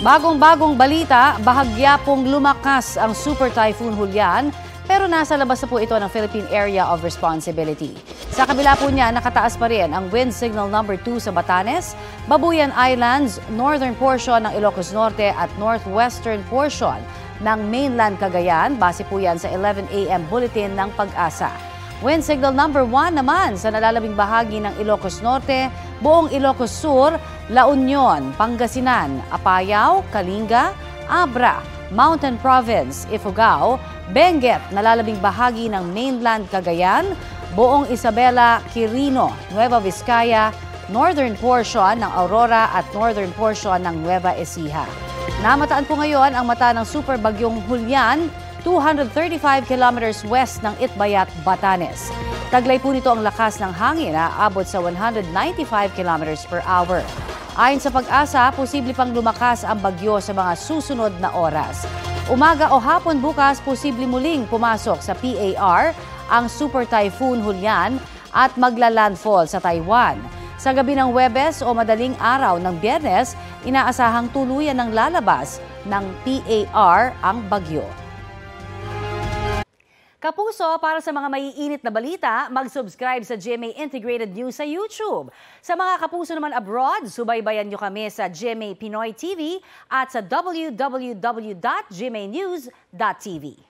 Bagong-bagong balita, bahagya pong lumakas ang Super Typhoon Julian pero nasa labas na po ito ng Philippine Area of Responsibility. Sa kabila po niya, nakataas pa rin ang wind signal number 2 sa Batanes, Babuyan Islands, northern portion ng Ilocos Norte at northwestern portion ng mainland Cagayan. Base po yan sa 11 a.m. bulletin ng Pag-asa. Wind signal number 1 naman sa nalalabing bahagi ng Ilocos Norte, buong Ilocos Sur, La Union, Pangasinan, Apayao, Kalinga, Abra, Mountain Province, Ifugao, Benguet, nalalabing bahagi ng mainland Cagayan, buong Isabela, Quirino, Nueva Vizcaya, northern portion ng Aurora at northern portion ng Nueva Ecija. Namataan po ngayon ang mata ng super bagyong Julian, 235 kilometers west ng Itbayat, Batanes. Taglay po nito ang lakas ng hangin na abot sa 195 kilometers per hour. Ayon sa Pag-asa, posible pang lumakas ang bagyo sa mga susunod na oras. Umaga o hapon bukas, posible muling pumasok sa PAR ang Super Typhoon Julian at magla-landfall sa Taiwan. Sa gabi ng Huwebes o madaling araw ng Biyernes, inaasahang tuluyan ng lalabas ng PAR ang bagyo. Kapuso, para sa mga maiinit na balita, mag-subscribe sa GMA Integrated News sa YouTube. Sa mga kapuso naman abroad, subaybayan nyo kami sa GMA Pinoy TV at sa www.gmanews.tv.